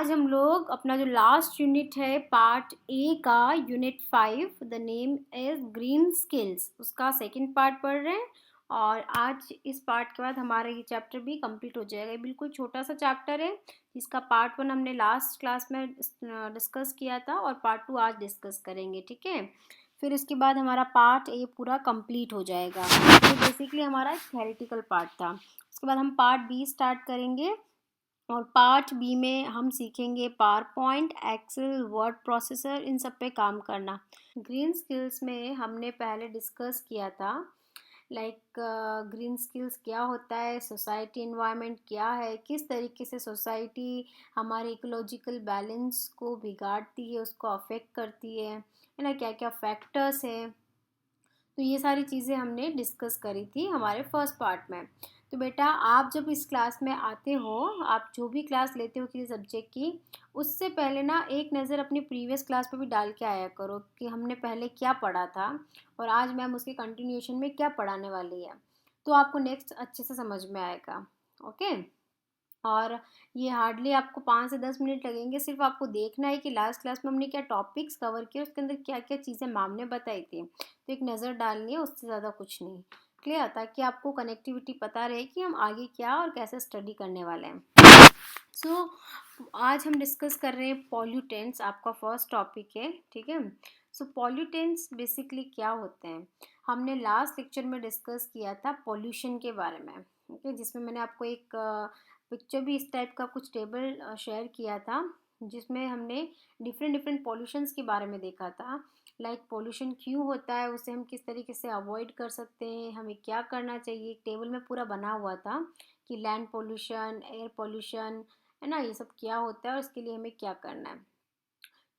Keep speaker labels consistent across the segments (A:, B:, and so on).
A: आज हम लोग अपना जो लास्ट यूनिट है पार्ट ए का unit 5, the name is green skills, उसका सेकंड पार्ट पढ़ रहे हैं। और आज इस पार्ट के बाद हमारा ये चैप्टर भी कंप्लीट हो जाएगा। ये बिल्कुल छोटा सा चैप्टर है जिसका पार्ट 1 हमने लास्ट क्लास में डिस्कस किया था और पार्ट 2 आज डिस्कस करेंगे, ठीक है। फिर इसके बाद हमारा पार्ट ए पूरा कंप्लीट हो जाएगा। ये बेसिकली हमारा एक थ्योरेटिकल पार्ट था। उसके बाद हम पार्ट बी स्टार्ट करेंगे और पार्ट बी में हम सीखेंगे PowerPoint, Excel, word processor, इन सब पे काम करना। ग्रीन स्किल्स में हमने पहले डिस्कस किया था लाइक ग्रीन स्किल्स क्या होता है, सोसाइटी एनवायरनमेंट क्या है, किस तरीके से सोसाइटी हमारे इकोलॉजिकल बैलेंस को बिगाड़ती है, उसको अफेक्ट करती है ना, क्या क्या फैक्टर्स है। तो ये सारी चीज़ें हमने डिस्कस करी थी हमारे फर्स्ट पार्ट में। तो बेटा आप जब इस क्लास में आते हो, आप जो भी क्लास लेते हो किसी सब्जेक्ट की, उससे पहले ना एक नज़र अपनी प्रीवियस क्लास पे भी डाल के आया करो कि हमने पहले क्या पढ़ा था और आज मैम उसके कंटिन्यूएशन में क्या पढ़ाने वाली है। तो आपको नेक्स्ट अच्छे से समझ में आएगा। ओके। और ये हार्डली आपको 5 से 10 मिनट लगेंगे। सिर्फ आपको देखना है कि लास्ट क्लास में हमने क्या टॉपिक्स कवर किए, उसके अंदर क्या क्या चीज़ें मैम ने बताई थी, तो एक नज़र डालनी है, उससे ज़्यादा कुछ नहीं। क्लियर, ताकि आपको कनेक्टिविटी पता रहे कि हम आगे क्या और कैसे स्टडी करने वाले हैं। सो आज हम डिस्कस कर रहे हैं पॉल्यूटेंट्स, आपका फर्स्ट टॉपिक है, ठीक है। सो पॉल्यूटेंट्स बेसिकली क्या होते हैं, हमने लास्ट लेक्चर में डिस्कस किया था पॉल्यूशन के बारे में, ओके, जिसमें मैंने आपको एक पिक्चर भी इस टाइप का कुछ टेबल शेयर किया था जिसमें हमने डिफरेंट डिफरेंट पॉल्यूशंस के बारे में देखा था। लाइक पॉल्यूशन क्यों होता है, उसे हम किस तरीके से अवॉइड कर सकते हैं, हमें क्या करना चाहिए, एक टेबल में पूरा बना हुआ था कि लैंड पॉल्यूशन, एयर पॉल्यूशन, है ना, ये सब क्या होता है और इसके लिए हमें क्या करना है।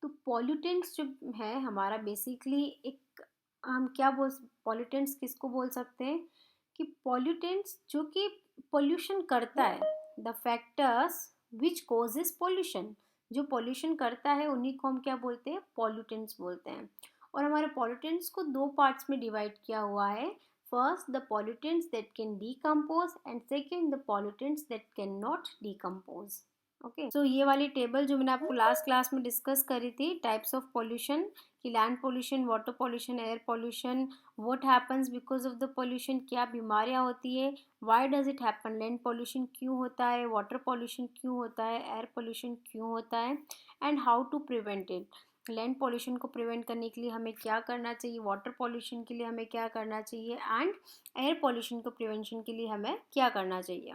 A: तो पॉल्यूटेंट्स जो है हमारा बेसिकली एक, हम क्या बोल, पॉल्यूटेंट्स किसको बोल सकते हैं कि पॉल्यूटेंट्स जो कि पॉल्यूशन करता है, the factors which causes pollution, जो पॉल्यूशन करता है उन्हीं को हम क्या बोलते हैं, पॉल्यूटेंट्स बोलते हैं। और हमारे पॉल्यूटेंट्स को दो पार्ट्स में डिवाइड किया हुआ है। First the pollutants that can decompose and second the pollutants that can not decompose. Okay, so ये वाली टेबल जो मैंने आपको लास्ट क्लास में डिस्कस करी थी, टाइप्स ऑफ पॉल्यूशन, कि land pollution, water pollution, air pollution, what happens because of the pollution, क्या बीमारियां होती है, why does it happen, land pollution क्यों होता है, वाटर पॉल्यूशन क्यों होता है, एयर पॉल्यूशन क्यों होता है, and how to prevent it. Land pollution को प्रिवेंट करने के लिए हमें क्या करना चाहिए, वाटर पॉल्यूशन के लिए हमें क्या करना चाहिए, एंड एयर पॉल्यूशन को प्रिवेंशन के लिए हमें क्या करना चाहिए।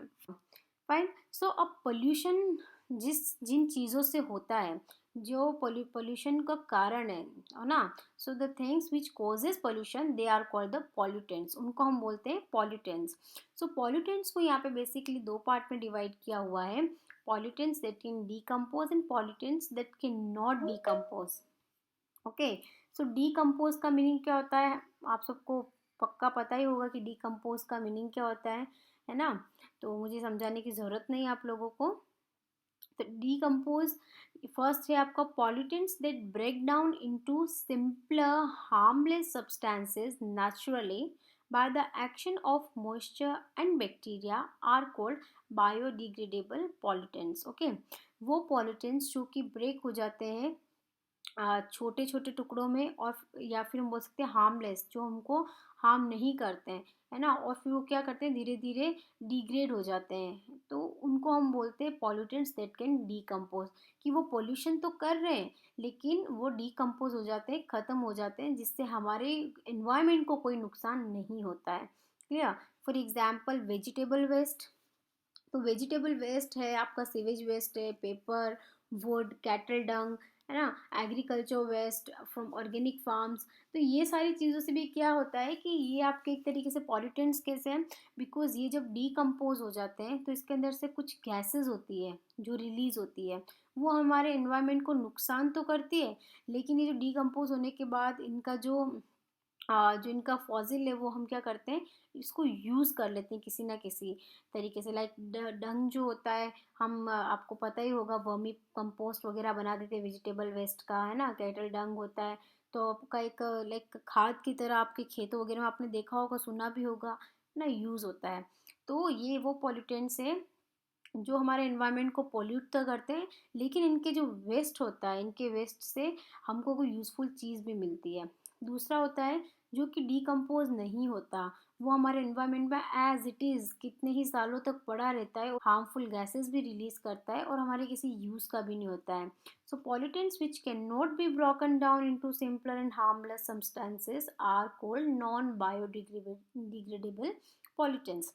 A: फाइन। सो अब पोल्यूशन जिन चीज़ों से होता है, जो पोल्यूशन का कारण है ना, so the things which causes pollution they are called the pollutants, उनको हम बोलते हैं पॉल्यूटेंट्स। सो पॉल्यूटेंट्स को यहाँ पे बेसिकली दो पार्ट में डिवाइड किया हुआ है, pollutants that can decompose and pollutants that can not decompose. Okay, so decompose का मीनिंग क्या होता है, आप सबको पक्का पता ही होगा कि डीकम्पोज का मीनिंग क्या होता है ना, तो मुझे समझाने की ज़रूरत नहीं है आप लोगों को। तो डीकम्पोज फर्स्ट है आपका pollutants that break down into simpler harmless substances naturally by the action of moisture and bacteria are called biodegradable pollutants। Okay, वो pollutants जो कि ब्रेक हो जाते हैं छोटे छोटे टुकड़ों में, और या फिर हम बोल सकते हैं हार्मलेस, जो हमको हार्म नहीं करते हैं, है ना, और फिर वो क्या करते हैं, धीरे धीरे डिग्रेड हो जाते हैं, तो उनको हम बोलते हैं पॉल्यूटेंट्स दैट कैन डीकम्पोज। कि वो पोल्यूशन तो कर रहे हैं लेकिन वो डीकम्पोज हो जाते हैं, ख़त्म हो जाते हैं, जिससे हमारे इन्वायरमेंट को कोई नुकसान नहीं होता है। Clear. For example vegetable waste, तो वेजिटेबल वेस्ट है आपका, सीवेज वेस्ट है, पेपर, वुड, कैटल डंग, है ना, agriculture waste from organic farms. तो ये सारी चीज़ों से भी क्या होता है कि ये आपके एक तरीके से पॉल्यूटेंट्स कैसे हैं, बिकॉज ये जब डीकम्पोज हो जाते हैं तो इसके अंदर से कुछ गैसेस होती है जो रिलीज होती है, वो हमारे एनवायरनमेंट को नुकसान तो करती है, लेकिन ये जो डीकम्पोज होने के बाद इनका जो इनका फॉसिल है वो हम क्या करते हैं, इसको यूज़ कर लेते हैं किसी ना किसी तरीके से। लाइक डंग जो होता है, हम आपको पता ही होगा वर्मी कंपोस्ट वगैरह बना देते हैं वेजिटेबल वेस्ट का, है ना, कैटल डंग होता है, तो आपका एक लाइक खाद की तरह आपके खेतों वगैरह में आपने देखा होगा, सुना भी होगा ना, यूज़ होता है। तो ये वो पॉल्यूटेंट्स है जो हमारे एनवायरनमेंट को पोल्यूट तो करते हैं, लेकिन इनके जो वेस्ट होता है, इनके वेस्ट से हमको कोई यूज़फुल चीज़ भी मिलती है। दूसरा होता है जो कि डिकम्पोज नहीं होता, वो हमारे एनवायरनमेंट में एज इट इज़ कितने ही सालों तक पड़ा रहता है, हार्मफुल गैसेस भी रिलीज करता है और हमारे किसी यूज़ का भी नहीं होता है। So pollutants which can not be broken down into simpler and harmless substances are called non biodegradable pollutants.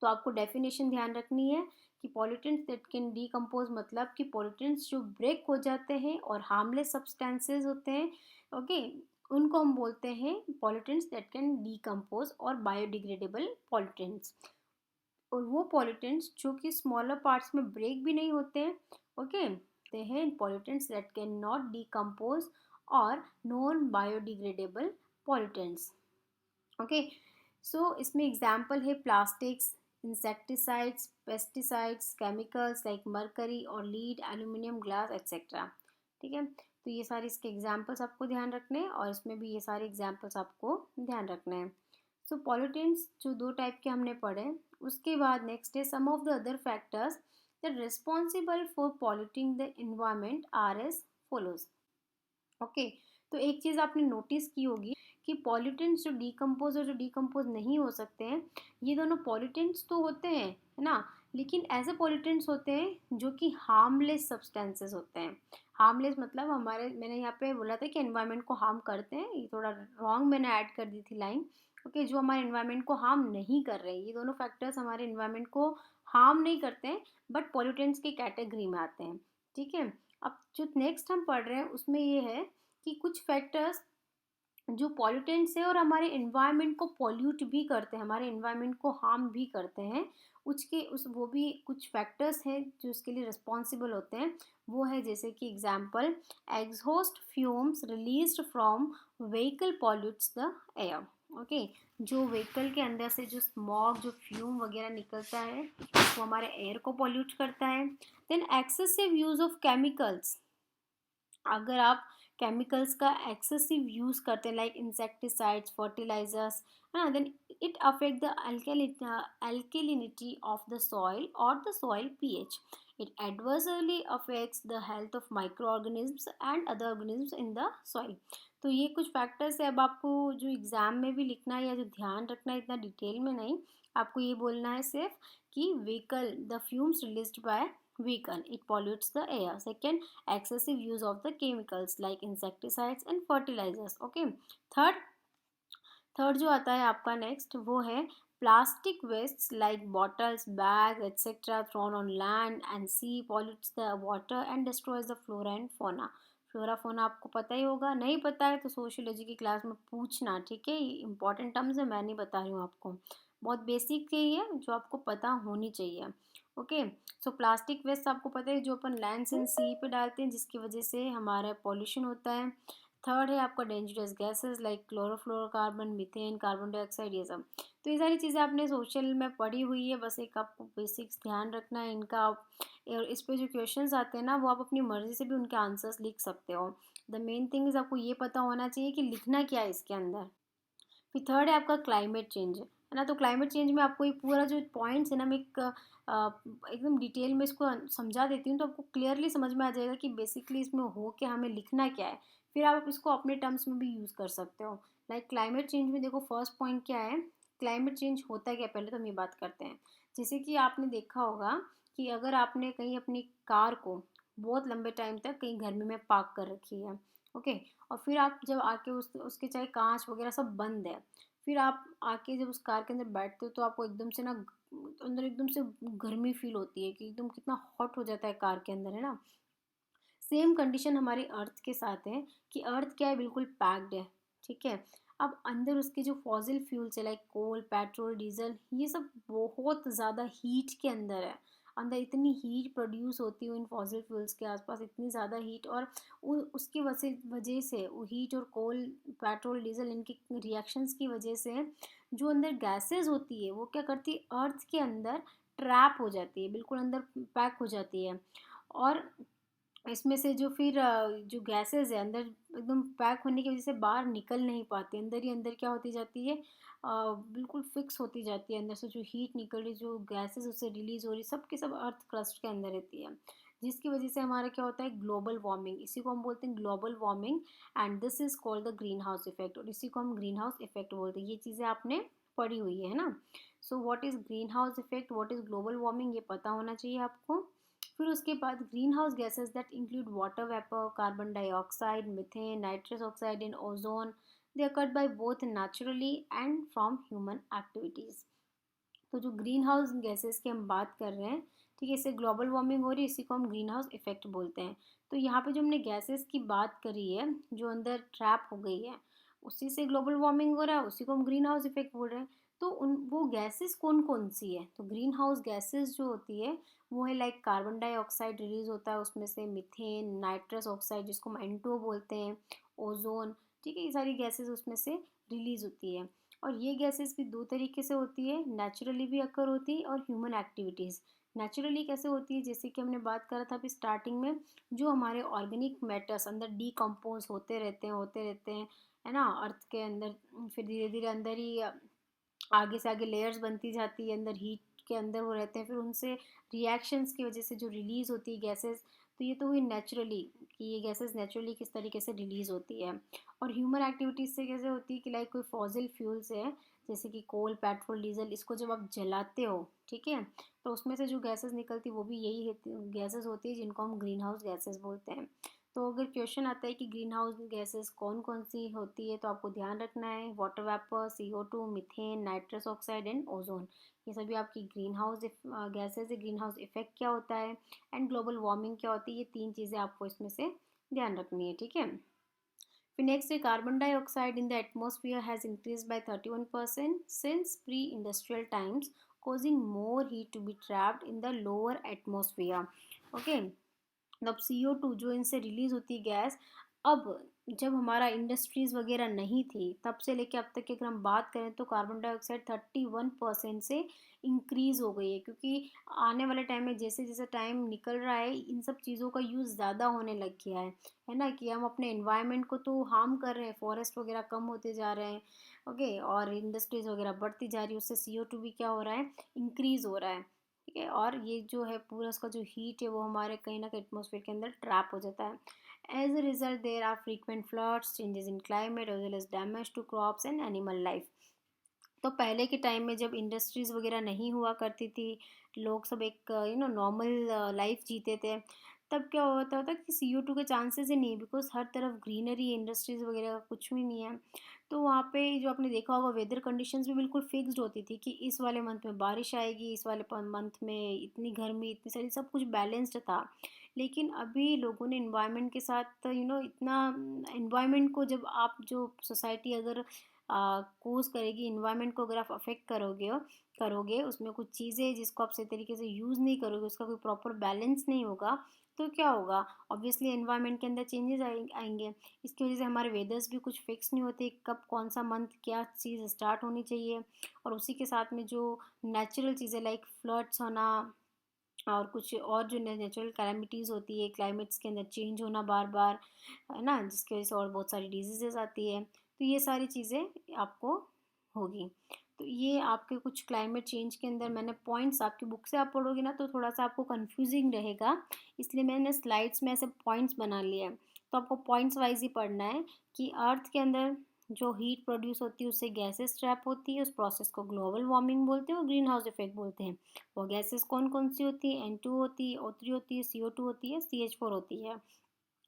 A: तो आपको डेफिनेशन ध्यान रखनी है कि पॉल्यूटेंट्स दैट कैन डीकम्पोज, मतलब कि पॉल्यूटेंट्स जो ब्रेक हो जाते हैं और हार्मलेस सब्सटेंसेज होते हैं, ओके, उनको हम बोलते हैं पॉल्यूटेंट्स दैट कैन डीकम्पोज और बायोडिग्रेडेबल पॉल्यूटेंट्स। और वो पॉल्यूटेंट्स जो कि स्मॉलर पार्ट्स में ब्रेक भी नहीं होते हैं, ओके, ते हैं pollutants that can not decompose और नॉन बायोडिग्रेडेबल पॉल्यूटेंट्स। ओके, सो इसमें एग्जाम्पल है plastics, insecticides, pesticides, chemicals like mercury और लीड, एल्यूमिनियम, ग्लास एक्सेट्रा। ठीक है, तो ये सारे इसके एग्जाम्पल्स आपको ध्यान रखने हैं और इसमें भी ये सारे एग्जाम्पल्स आपको ध्यान रखने हैं। सो पॉल्यूटेंट्स जो दो टाइप के हमने पढ़े, उसके बाद नेक्स्ट है some of the other factors that responsible for polluting the environment are as follows. Okay, तो एक चीज़ आपने नोटिस की होगी कि पॉल्यूटेंट्स जो डिकम्पोज और जो डिकम्पोज नहीं हो सकते हैं, ये दोनों पॉल्यूटेंट्स तो होते हैं, है ना, लेकिन ऐसे पॉल्यूटेंट्स होते हैं जो कि हार्मलेस सब्सटेंसेस होते हैं। हार्मलेस मतलब हमारे, मैंने यहाँ पे बोला था कि एनवायरनमेंट को हार्म करते हैं, ये थोड़ा रॉन्ग मैंने ऐड कर दी थी लाइन। ओके, जो हमारे एनवायरनमेंट को हार्म नहीं कर रहे हैं, ये दोनों फैक्टर्स हमारे एनवायरनमेंट को हार्म नहीं करते हैं, बट पॉल्यूटेंट्स की कैटेगरी में आते हैं। ठीक है, अब जो नेक्स्ट हम पढ़ रहे हैं उसमें ये है कि कुछ फैक्टर्स जो पॉल्यूटेंट्स है और हमारे इन्वायरमेंट को पॉल्यूट भी करते हैं, हमारे इन्वायरमेंट को हार्म भी करते हैं, उसके उस वो भी कुछ फैक्टर्स हैं जो इसके लिए रिस्पॉन्सिबल होते हैं। वो है जैसे कि example, exhaust fumes released from vehicle pollutes the air. Okay, जो व्हीकल के अंदर से जो स्मॉग, जो फ्यूम वगैरह निकलता है, वो हमारे एयर को पॉल्यूट करता है। Then excessive use of chemicals, अगर आप केमिकल्स का एक्सेसिव यूज करते हैं लाइक इंसेक्टिसाइड्स, फर्टिलाइजर्स, है ना, then it affect the alkalinity of the soil और the soil pH. It adversely affects the health of microorganisms and other organisms in the soil. तो ये कुछ फैक्टर्स है। अब आपको जो एग्जाम में भी लिखना है या जो ध्यान रखना है, इतना डिटेल में नहीं, आपको ये बोलना है सिर्फ कि vehicle, the fumes released by vehicle, it pollutes the air. Second, excessive use of the chemicals like insecticides and fertilizers. Okay, third, third जो आता है आपका नेक्स्ट, वो है plastic waste like bottles, bag etcetera thrown on land and sea pollutes the water and destroys the flora and fauna. Flora fauna आपको पता ही होगा, नहीं पता है तो सोशियोलॉजी की क्लास में पूछना, ठीक है, ये इंपॉर्टेंट टर्म्स है, मैं नहीं बता रही हूँ आपको, बहुत बेसिक ही है जो आपको पता होनी चाहिए। ओके, सो प्लास्टिक वेस्ट आपको पता है जो अपन लैंड एंड सी पे डालते हैं, जिसकी वजह से हमारा पॉल्यूशन होता है। थर्ड है आपका dangerous gases like chlorofluorocarbon, methane, carbon dioxide, ये सब। तो ये सारी चीज़ें आपने सोशल में पढ़ी हुई है, बस एक आपको बेसिक्स ध्यान रखना है इनका। और इस पे जो क्वेश्चंस आते हैं ना, वो आप अपनी मर्जी से भी उनके आंसर्स लिख सकते हो। द मेन थिंग इज आपको ये पता होना चाहिए कि लिखना क्या है इसके अंदर। फिर थर्ड है आपका क्लाइमेट चेंज, है ना, तो क्लाइमेट चेंज में आपको ये पूरा जो पॉइंट्स है ना, मैं एकदम डिटेल में इसको समझा देती हूँ, तो आपको क्लियरली समझ में आ जाएगा कि बेसिकली इसमें हो क्या, हमें लिखना क्या है। फिर आप इसको अपने टर्म्स में भी यूज़ कर सकते हो। लाइक क्लाइमेट चेंज में देखो फर्स्ट पॉइंट क्या है, क्लाइमेट चेंज होता क्या, पहले तो हम ये बात करते हैं। जैसे कि आपने देखा होगा कि अगर आपने कहीं अपनी कार को बहुत लंबे टाइम तक कहीं गर्मी में पार्क कर रखी है, ओके, और फिर आप जब आके उसके चाहे कांच वगैरह सब बंद है, फिर आप आके जब उस कार के अंदर बैठते हो तो आपको एकदम से ना अंदर एकदम से गर्मी फील होती है कि एकदम कितना हॉट हो जाता है कार के अंदर, है ना। सेम कंडीशन हमारी अर्थ के साथ है कि अर्थ क्या है, बिल्कुल पैक्ड है, ठीक है। अब अंदर उसके जो फॉसिल फ्यूल्स है लाइक कोल, पेट्रोल, डीजल, ये सब बहुत ज़्यादा हीट के अंदर है। अंदर इतनी हीट प्रोड्यूस होती है इन फॉसिल फ्यूल्स के आसपास, इतनी ज़्यादा हीट, और उसकी वजह से वो हीट और कोल, पेट्रोल, डीजल, इनकी रिएक्शंस की वजह से जो अंदर गैसेस होती है वो क्या करती है, अर्थ के अंदर ट्रैप हो जाती है, बिल्कुल अंदर पैक हो जाती है। और इसमें से जो फिर जो गैसेज़ है अंदर एकदम पैक होने की वज़ह से बाहर निकल नहीं पाती, अंदर ही अंदर क्या होती जाती है, बिल्कुल फिक्स होती जाती है, अंदर से जो हीट निकल रही, जो गैसेज़ उससे रिलीज़ हो रही, सब की सब अर्थ क्रस्ट के अंदर रहती है। जिसकी वज़ह से हमारा क्या होता है, ग्लोबल वार्मिंग, इसी को हम बोलते हैं global warming, and this is called the green house effect, और इसी को हम ग्रीन हाउस इफ़ेक्ट बोलते हैं। ये चीज़ें आपने पढ़ी हुई है ना? So what is green house effect, what is global warming, ये पता होना चाहिए आपको। फिर उसके बाद green house gases that include water vapour, carbon dioxide, methane, nitrous oxide and ozone, they occurred by both naturally and from human activities. तो जो ग्रीन हाउस गैसेस की हम बात कर रहे हैं, ठीक है, इससे ग्लोबल वार्मिंग हो रही है, इसी को हम ग्रीन हाउस इफेक्ट बोलते हैं। तो यहाँ पे जो हमने गैसेस की बात करी है, जो अंदर ट्रैप हो गई है, उसी से ग्लोबल वार्मिंग हो रहा है, उसी को हम ग्रीन हाउस इफेक्ट बोल रहे हैं। तो उन वो गैसेस कौन कौन सी है, तो ग्रीन हाउस गैसेस जो होती है वो है लाइक कार्बन डाइऑक्साइड रिलीज होता है उसमें से, मीथेन, नाइट्रस ऑक्साइड जिसको हम एन बोलते हैं, ओजोन, ठीक है, ये सारी गैसेस उसमें से रिलीज होती है। और ये गैसेस भी दो तरीके से होती है, नेचुरली भी अकर होती है और ह्यूमन एक्टिविटीज़। नेचुरली कैसे होती है, जैसे कि हमने बात करा था अभी स्टार्टिंग में, जो हमारे ऑर्गेनिक मैटर्स अंदर डीकम्पोज होते रहते हैं, है ना, अर्थ के अंदर, फिर धीरे धीरे अंदर ही आगे से आगे लेयर्स बनती जाती है, अंदर हीट के अंदर वो रहते हैं, फिर उनसे रिएक्शंस की वजह से जो रिलीज होती है गैसेस, तो ये तो हुई नेचुरली, कि ये गैसेस नेचुरली किस तरीके से रिलीज होती है। और ह्यूमन एक्टिविटीज़ से कैसे होती है कि लाइक कोई फॉसिल फ्यूल्स है, जैसे कि कोल, पेट्रोल, डीजल, इसको जब आप जलाते हो, ठीक है, तो उसमें से जो गैसेस निकलती वो भी यही गैसेस होती है जिनको हम ग्रीन हाउस गैसेस बोलते हैं। तो अगर क्वेश्चन आता है कि ग्रीन हाउस गैसेस कौन कौन सी होती है, तो आपको ध्यान रखना है water vapour, CO2, methane, nitrous oxide and ozone, ये सभी आपकी ग्रीन हाउस गैसेस है। ग्रीन हाउस इफेक्ट क्या होता है एंड ग्लोबल वार्मिंग क्या होती है, ये तीन चीज़ें आपको इसमें से ध्यान रखनी है, ठीक है। फिर नेक्स्ट है carbon dioxide in the atmosphere has increase by 31% since pre industrial times, causing more heat to be trapped in the lower atmosphere. Okay, अब CO2 जो इनसे रिलीज होती है गैस, अब जब हमारा इंडस्ट्रीज वगैरह नहीं थी तब से लेके अब तक की अगर हम बात करें, तो कार्बन डाइऑक्साइड 31% से इंक्रीज हो गई है, क्योंकि आने वाले टाइम में जैसे जैसे टाइम निकल रहा है, इन सब चीज़ों का यूज़ ज़्यादा होने लग गया है ना, कि हम अपने एनवायरनमेंट को तो हार्म कर रहे हैं, फॉरेस्ट वगैरह कम होते जा रहे हैं, ओके, और इंडस्ट्रीज वगैरह बढ़ती जा रही है, उससे CO2 भी क्या हो रहा है, इंक्रीज हो रहा है, ठीक है, और ये जो है पूरा उसका जो हीट है वो हमारे कहीं ना कहीं एटमॉस्फेयर के अंदर ट्रैप हो जाता है। As a result there are frequent floods, changes in climate as well as damage to crops and animal life. तो पहले के टाइम में जब इंडस्ट्रीज़ वगैरह नहीं हुआ करती थी, लोग सब एक नॉर्मल लाइफ जीते थे, तब क्या होता था कि CO2 के चांसेस ही नहीं, बिकॉज हर तरफ ग्रीनरी है, इंडस्ट्रीज़ वगैरह का कुछ भी नहीं है। तो वहाँ पे जो आपने देखा होगा वेदर कंडीशंस भी बिल्कुल फिक्स्ड होती थी, कि इस वाले मंथ में बारिश आएगी, इस वाले मंथ में इतनी गर्मी, इतनी सारी, सब कुछ बैलेंस्ड था। लेकिन अभी लोगों ने इन्वायरमेंट के साथ इतना, इन्वायरमेंट को जब आप, जो सोसाइटी अगर कोस करेगी, इन्वायरमेंट को अगर आप अफेक्ट करोगे उसमें कुछ चीज़ें जिसको आप सही तरीके से यूज़ नहीं करोगे, उसका कोई प्रॉपर बैलेंस नहीं होगा, तो क्या होगा, ऑब्वियसली एनवायरनमेंट के अंदर चेंजेस आएंगे। इसकी वजह से हमारे वेदर्स भी कुछ फिक्स नहीं होते, कब कौन सा मंथ क्या चीज़ स्टार्ट होनी चाहिए, और उसी के साथ में जो नेचुरल चीज़ें लाइक फ्लड्स होना, और कुछ और जो नेचुरल कैलामिटीज़ होती है, क्लाइमेट्स के अंदर चेंज होना बार बार, है ना, जिसकी वजह से और बहुत सारी डिजीजेस आती है, तो ये सारी चीज़ें आपको होगी। तो ये आपके कुछ क्लाइमेट चेंज के अंदर मैंने पॉइंट्स, आपकी बुक से आप पढ़ोगे ना तो थोड़ा सा आपको कंफ्यूजिंग रहेगा, इसलिए मैंने स्लाइड्स में ऐसे पॉइंट्स बना लिए हैं। तो आपको पॉइंट्स वाइज ही पढ़ना है कि अर्थ के अंदर जो हीट प्रोड्यूस होती है उससे गैसेस ट्रैप होती है, उस प्रोसेस को ग्लोबल वार्मिंग बोलते हैं और ग्रीन हाउस इफेक्ट बोलते हैं। वो गैसेस कौन कौन सी होती है, N2 होती है, O3 होती है, CO2 होती है, CH4 होती है।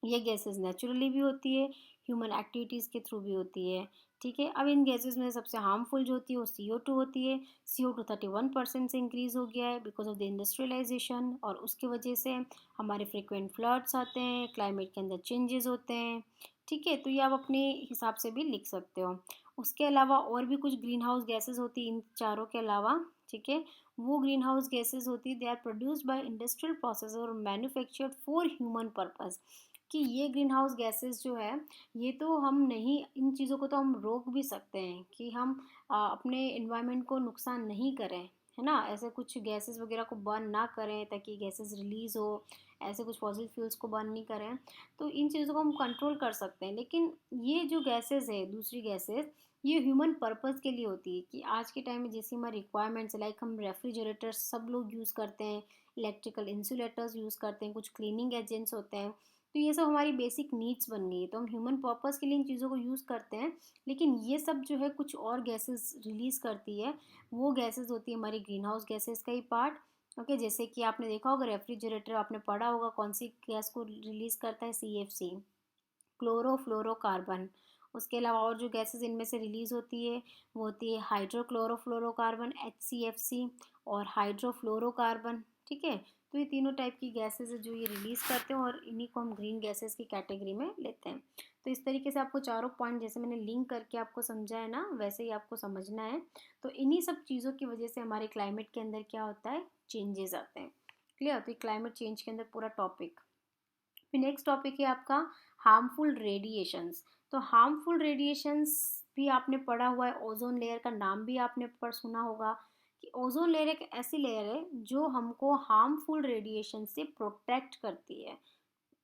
A: ये गैसेस नेचुरली भी होती है, ह्यूमन एक्टिविटीज़ के थ्रू भी होती है, ठीक है। अब इन गैसेस में सबसे हार्मफुल जो होती है वो CO2 होती है। CO2 31% से इंक्रीज़ हो गया है बिकॉज ऑफ द इंडस्ट्रियलाइजेशन, और उसकी वजह से हमारे फ्रिक्वेंट फ्लड्स आते हैं, क्लाइमेट के अंदर चेंजेस होते हैं, ठीक है। तो ये आप अपने हिसाब से भी लिख सकते हो। उसके अलावा और भी कुछ ग्रीन हाउस गैसेज होती हैं इन चारों के अलावा, ठीक है। वो ग्रीन हाउस गैसेज होती है, they are produced by industrial process और मैन्युफैक्चर्ड फॉर ह्यूमन पर्पस, कि ये ग्रीन हाउस गैसेस जो है, ये तो हम नहीं, इन चीज़ों को तो हम रोक भी सकते हैं कि हम अपने इन्वायरमेंट को नुकसान नहीं करें, है ना, ऐसे कुछ गैसेस वगैरह को बर्न ना करें ताकि गैसेस रिलीज़ हो, ऐसे कुछ फॉसिल फ्यूल्स को बर्न नहीं करें, तो इन चीज़ों को हम कंट्रोल कर सकते हैं। लेकिन ये जो गैसेस है, दूसरी गैसेस, ये ह्यूमन पर्पस के लिए होती है कि आज के टाइम में जैसी हमारी रिक्वायरमेंट्स, लाइक हम रेफ्रिजरेटर्स सब लोग यूज़ करते हैं, इलेक्ट्रिकल इंसुलेटर्स यूज़ करते हैं, कुछ क्लीनिंग एजेंट्स होते हैं, तो ये सब हमारी बेसिक नीड्स बन गई है, तो हम ह्यूमन पर्पस के लिए इन चीज़ों को यूज़ करते हैं। लेकिन ये सब जो है कुछ और गैसेस रिलीज़ करती है, वो गैसेस होती है हमारी ग्रीन हाउस गैसेस का ही पार्ट। ओके, जैसे कि आपने देखा होगा रेफ्रिजरेटर, आपने पढ़ा होगा कौन सी गैस को रिलीज़ करता है, CFC, क्लोरोफ्लोरोकार्बन। उसके अलावा और जो गैसेस इनमें से रिलीज़ होती है वो होती है हाइड्रोक्लोरोफ्लोरोकार्बन, HCFC, और हाइड्रोफ्लोरोकार्बन। ठीक है, तो ये तीनों टाइप की गैसेस है जो ये रिलीज़ करते हैं, और इन्हीं को हम ग्रीन गैसेस की कैटेगरी में लेते हैं। तो इस तरीके से आपको चारों पॉइंट जैसे मैंने लिंक करके आपको समझा है ना, वैसे ही आपको समझना है। तो इन्हीं सब चीज़ों की वजह से हमारे क्लाइमेट के अंदर क्या होता है, चेंजेस आते हैं। क्लियर, तो क्लाइमेट चेंज के अंदर पूरा टॉपिक। फिर नेक्स्ट टॉपिक है आपका हार्मफुल रेडिएशंस। तो हार्मफुल रेडिएशंस भी आपने पढ़ा हुआ है, ओजोन लेयर का नाम भी आपने पढ़ सुना होगा कि ओजोन लेयर एक ऐसी लेयर है जो हमको हार्मफुल रेडिएशन से प्रोटेक्ट करती है।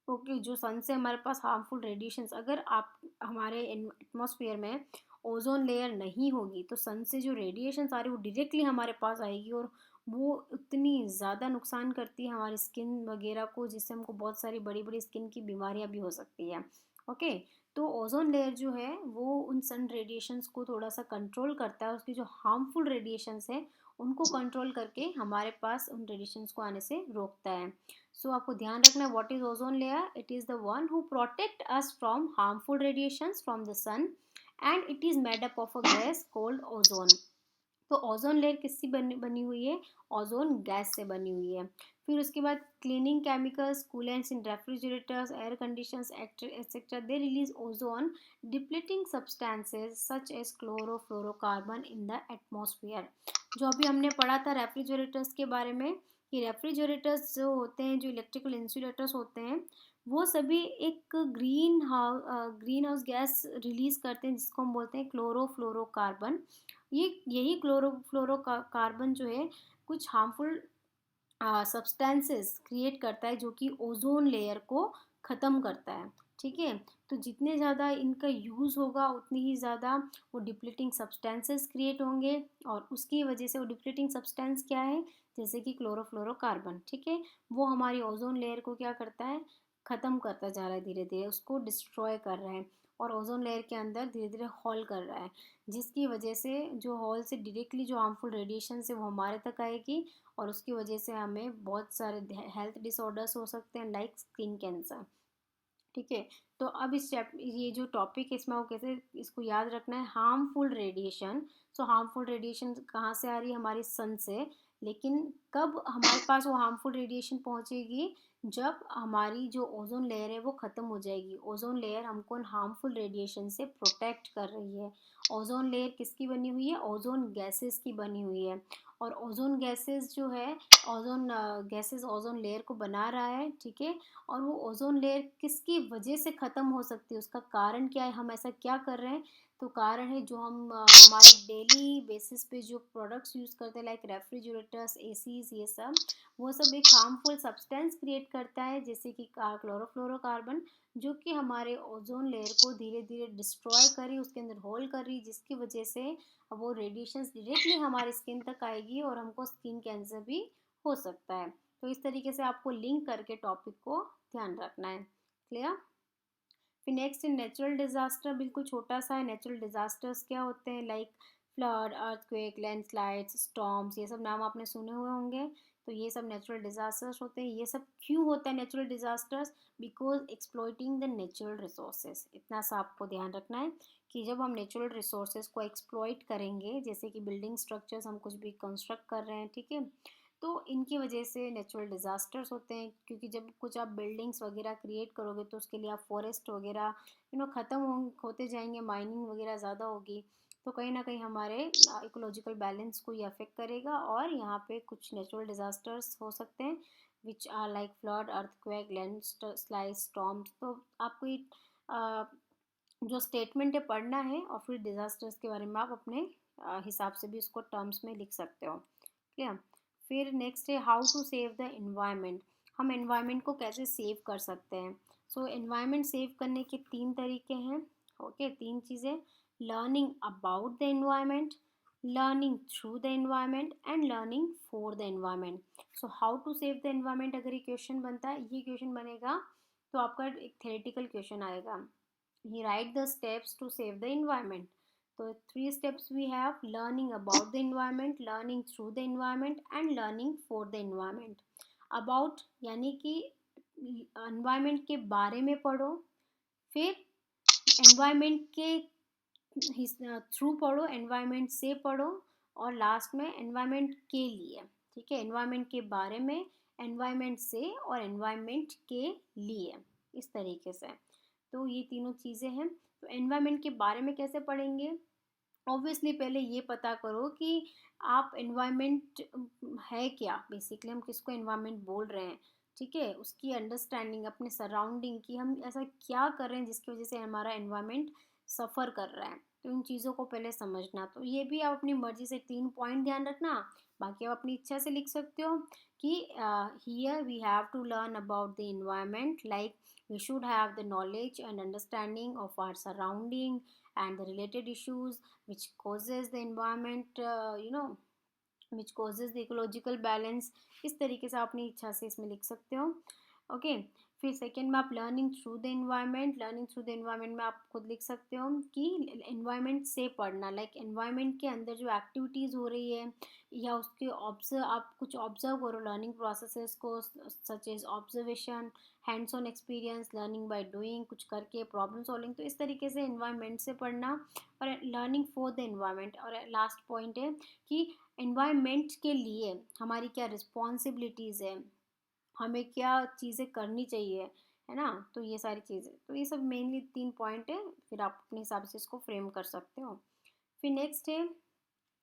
A: ओके, जो सन से हमारे पास हार्मफुल रेडिएशंस, अगर आप हमारे एटमॉस्फेयर में ओजोन लेयर नहीं होगी तो सन से जो रेडिएशंस आ रही है वो डायरेक्टली हमारे पास आएगी, और वो उतनी ज़्यादा नुकसान करती है हमारी स्किन वगैरह को, जिससे हमको बहुत सारी बड़ी बड़ी स्किन की बीमारियां भी हो सकती है। ओके, तो ओजोन लेयर जो है वो उन सन रेडिएशंस को थोड़ा सा कंट्रोल करता है, उसकी जो हार्मफुल रेडिएशंस है उनको कंट्रोल करके हमारे पास उन रेडिएशंस को आने से रोकता है। सो आपको ध्यान रखना है, what is ozone layer, it is the one who protect us from harmful radiations from the sun, and it is made up of a gas called ozone. तो ओजोन लेयर किससे बनी हुई है, ओजोन गैस से बनी हुई है। फिर उसके बाद cleaning chemicals, coolants in refrigerators, air conditioners etcetera, they release ozone depleting substances such as chlorofluorocarbon in the atmosphere. जो अभी हमने पढ़ा था रेफ्रिजरेटर्स के बारे में, कि रेफ्रिजरेटर्स जो होते हैं, जो इलेक्ट्रिकल इंसुलेटर्स होते हैं, वो सभी एक ग्रीन हाउस गैस रिलीज करते हैं जिसको हम बोलते हैं क्लोरोफ्लोरोकार्बन। ये यही क्लोरोफ्लोरोकार्बन जो है कुछ हार्मफुल सब्सटेंसेस क्रिएट करता है जो कि ओजोन लेयर को ख़त्म करता है। ठीक है, तो जितने ज़्यादा इनका यूज़ होगा उतनी ही ज़्यादा वो डिप्लीटिंग सब्सटेंसेस क्रिएट होंगे, और उसकी वजह से वो डिप्लीटिंग सब्सटेंस क्या है, जैसे कि क्लोरोफ्लोरोकार्बन। ठीक है, वो हमारी ओजोन लेयर को क्या करता है, ख़त्म करता जा रहा है, धीरे धीरे उसको डिस्ट्रॉय कर रहा है, और ओजोन लेयर के अंदर धीरे धीरे होल कर रहा है, जिसकी वजह से जो होल से डायरेक्टली जो हार्मफुल रेडिएशन है वो हमारे तक आएगी, और उसकी वजह से हमें बहुत सारे हेल्थ डिसऑर्डर्स हो सकते हैं, लाइक स्किन कैंसर। ठीक है, तो अब इस ये जो टॉपिक है इसमें वो कैसे इसको याद रखना है, हार्मफुल रेडिएशन। सो हार्मफुल रेडिएशन कहाँ से आ रही है, हमारी सन से। लेकिन कब हमारे पास वो हार्मफुल रेडिएशन पहुंचेगी, जब हमारी जो ओजोन लेयर है वो ख़त्म हो जाएगी। ओजोन लेयर हमको हार्मफुल रेडिएशन से प्रोटेक्ट कर रही है। ओजोन लेयर किसकी बनी हुई है, ओजोन गैसेस की बनी हुई है, और ओजोन गैसेस जो है, ओजोन गैसेस ओजोन लेयर को बना रहा है। ठीक है, और वो ओजोन लेयर किसकी वजह से ख़त्म हो सकती है, उसका कारण क्या है, हम ऐसा क्या कर रहे हैं। तो कारण है जो हम हमारे डेली बेसिस पे जो प्रोडक्ट्स यूज़ करते हैं, लाइक रेफ्रिजरेटर्स, एसीज, ये सब, वो सब एक हार्मफुल सब्सटेंस क्रिएट करता है, जैसे कि क्लोरोफ्लोरोकार्बन, जो कि हमारे ओजोन लेयर को धीरे धीरे डिस्ट्रॉय कर रही, उसके अंदर होल कर रही, जिसकी वजह से वो रेडिएशन डायरेक्टली हमारी स्किन तक आएगी, और हमको स्किन कैंसर भी हो सकता है। तो इस तरीके से आपको लिंक करके टॉपिक को ध्यान रखना है। क्लियर। फिर नेक्स्ट है नेचुरल डिजास्टर, बिल्कुल छोटा सा है। नेचुरल डिजास्टर्स क्या होते हैं, like flood, earthquake, landslides, storms, ये सब नाम आपने सुने हुए होंगे। तो ये सब नेचुरल डिजास्टर्स होते हैं। ये सब क्यों होता है natural disasters, because exploiting the natural resources. इतना सा आपको ध्यान रखना है कि जब हम नेचुरल रिसोर्सेज को एक्सप्लॉइट करेंगे, जैसे कि बिल्डिंग स्ट्रक्चर्स हम कुछ भी कंस्ट्रक्ट कर रहे हैं, ठीक है, तो इनकी वजह से नेचुरल डिज़ास्टर्स होते हैं। क्योंकि जब कुछ आप बिल्डिंग्स वगैरह क्रिएट करोगे तो उसके लिए आप फॉरेस्ट वगैरह ख़त्म होते जाएंगे, माइनिंग वगैरह ज़्यादा होगी, तो कहीं ना कहीं हमारे इकोलॉजिकल बैलेंस को ये अफेक्ट करेगा, और यहाँ पे कुछ नेचुरल डिज़ास्टर्स हो सकते हैं, which are like flood, earthquake, landslide, storm. तो आपको ये जो स्टेटमेंट है पढ़ना है, और फिर डिज़ास्टर्स के बारे में आप अपने हिसाब से भी उसको टर्म्स में लिख सकते हो। क्लियर। फिर नेक्स्ट है how to save the environment, हम एनवायरनमेंट को कैसे सेव कर सकते हैं। सो एनवायरनमेंट सेव करने के 3 तरीके हैं। ओके, 3 चीज़ें, learning about the environment, learning through the environment and learning for the environment. So how to save the environment अगर ये क्वेश्चन बनता है, ये क्वेश्चन बनेगा तो आपका एक थेरेटिकल क्वेश्चन आएगा, ही write the steps to save the environment. तो 3 steps we have: learning about the environment, learning through the environment and learning for the environment. About यानी कि environment के बारे में पढ़ो, फिर environment के थ्रू पढ़ो, environment से पढ़ो, और लास्ट में environment के लिए। ठीक है, environment के बारे में, environment से और environment के लिए, इस तरीके से। तो ये तीनों चीज़ें हैं। तो environment के बारे में कैसे पढ़ेंगे? ऑब्वियसली पहले ये पता करो कि आप एनवायरनमेंट है क्या, बेसिकली हम किसको एनवायरनमेंट बोल रहे हैं। ठीक है, उसकी अंडरस्टैंडिंग, अपने सराउंडिंग की, हम ऐसा क्या कर रहे हैं जिसकी वजह से हमारा एनवायरनमेंट सफ़र कर रहा है, तो इन चीज़ों को पहले समझना। तो ये भी आप अपनी मर्जी से 3 पॉइंट ध्यान रखना, बाकी आप अपनी इच्छा से लिख सकते हो कि here we have to learn about the environment, like we should have the knowledge and understanding of our surrounding and the related issues which causes the environment, which causes the ecological balance। इस तरीके से आप अपनी इच्छा से इसमें लिख सकते हो। ओके, फिर सेकेंड में आप learning through the environment, learning through the environment में आप खुद लिख सकते हो कि एनवायरनमेंट से पढ़ना, लाइक एनवायरनमेंट के अंदर जो एक्टिविटीज़ हो रही है या उसके ऑब्जर्व, आप कुछ ऑब्जर्व करो लर्निंग प्रोसेसेस को, such as observation, hands on experience, learning by doing, कुछ करके प्रॉब्लम सॉल्विंग। तो इस तरीके से एनवायरनमेंट से पढ़ना, और लर्निंग फॉर द एनवायरनमेंट। और लास्ट पॉइंट है कि एनवायरनमेंट के लिए हमारी क्या रिस्पॉन्सिबिलिटीज़ है, हमें क्या चीज़ें करनी चाहिए, है ना। तो ये सारी चीज़ें, तो ये सब मेनली 3 पॉइंट है, फिर आप अपने हिसाब से इसको फ्रेम कर सकते हो। फिर नेक्स्ट है,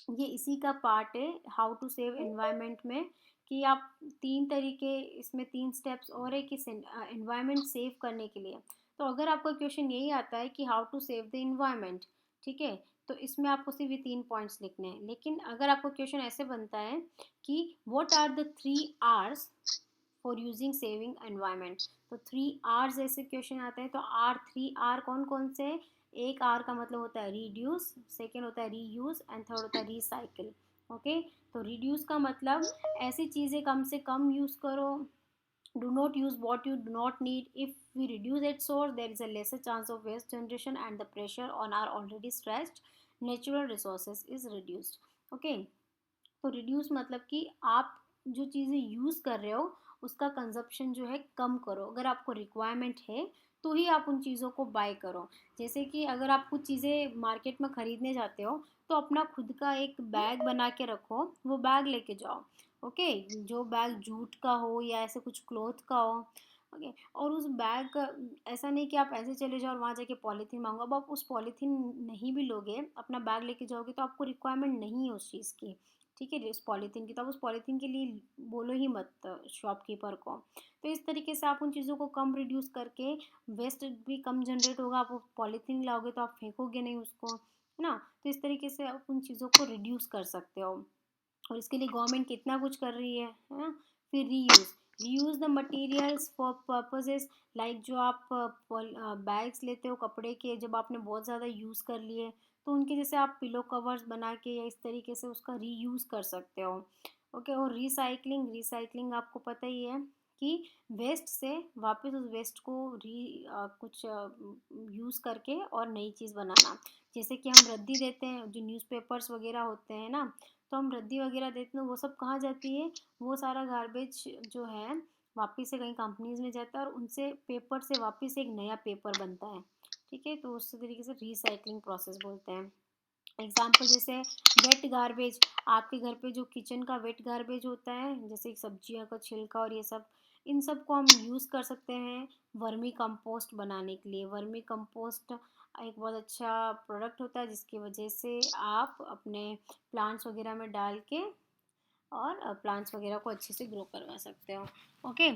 A: ये इसी का पार्ट है हाउ टू सेव एनवायरनमेंट में, कि आप 3 तरीके, इसमें 3 स्टेप्स और है कि एनवायरनमेंट सेव करने के लिए। तो अगर आपका क्वेश्चन यही आता है कि how to save the environment, ठीक है, तो इसमें आपको सिर्फ ये 3 पॉइंट्स लिखने हैं। लेकिन अगर आपका क्वेश्चन ऐसे बनता है कि what are the 3 R's for using saving environment, तो 3 R's ऐसे क्वेश्चन आते हैं। तो R कौन कौन से हैं? एक R का मतलब होता है रिड्यूस, सेकेंड होता है रीयूज एंड थर्ड होता है रिसाइकिल। ओके, तो रिड्यूस का मतलब ऐसी चीज़ें कम से कम यूज़ करो, do not use what you do not need. If we reduce its source, there is a lesser chance of waste generation and the pressure on our already stretched natural resources is reduced. Okay, तो reduce मतलब कि आप जो चीज़ें use कर रहे हो उसका कंजप्शन जो है कम करो। अगर आपको रिक्वायरमेंट है तो ही आप उन चीज़ों को बाय करो। जैसे कि अगर आप कुछ चीज़ें मार्केट में ख़रीदने जाते हो तो अपना खुद का एक बैग बना के रखो, वो बैग लेके जाओ। ओके, जो बैग जूट का हो या ऐसे कुछ क्लॉथ का हो। ओके, और उस बैग का ऐसा नहीं कि आप ऐसे चले जाओ और वहाँ जाके पॉलीथीन मांगो। अब आप उस पॉलीथीन नहीं भी लोगे, अपना बैग लेके जाओगे तो आपको रिक्वायरमेंट नहीं है उस चीज़ की, ठीक है, उस पॉलीथीन की, तो आप उस पॉलीथीन के लिए बोलो ही मत शॉपकीपर को। तो इस तरीके से आप उन चीज़ों को कम रिड्यूस करके, वेस्ट भी कम जनरेट होगा। आप पॉलीथीन लाओगे तो आप फेंकोगे नहीं उसको, है ना। तो इस तरीके से आप उन चीज़ों को रिड्यूस कर सकते हो, और इसके लिए गवर्नमेंट कितना कुछ कर रही है ना। फिर reuse the materials for purposes, like जो आप बैग्स लेते हो कपड़े के, जब आपने बहुत ज़्यादा यूज़ कर लिए तो उनके जैसे आप पिलो कवर्स बना के या इस तरीके से उसका रीयूज़ कर सकते हो। ओके, और रिसाइकलिंग आपको पता ही है कि वेस्ट से वापस उस वेस्ट को कुछ यूज़ करके और नई चीज़ बनाना। जैसे कि हम रद्दी देते हैं, जो न्यूज़पेपर्स वगैरह होते हैं ना, तो हम रद्दी वगैरह देते हैं, वो सब कहाँ जाती है, वो सारा गार्बेज जो है वापस से कहीं कंपनीज में जाता है और उनसे पेपर से वापस एक नया पेपर बनता है। ठीक है, तो उस तरीके से रिसाइकलिंग प्रोसेस बोलते हैं। एग्जाम्पल जैसे वेट गार्बेज, आपके घर पे जो किचन का वेट गार्बेज होता है, जैसे सब्जियों का छिलका और ये सब, इन सब को हम यूज़ कर सकते हैं वर्मी कंपोस्ट बनाने के लिए। वर्मी कंपोस्ट एक बहुत अच्छा प्रोडक्ट होता है जिसकी वजह से आप अपने प्लांट्स वगैरह में डाल के और प्लांट्स वगैरह को अच्छे से ग्रो करवा सकते हो। ओके।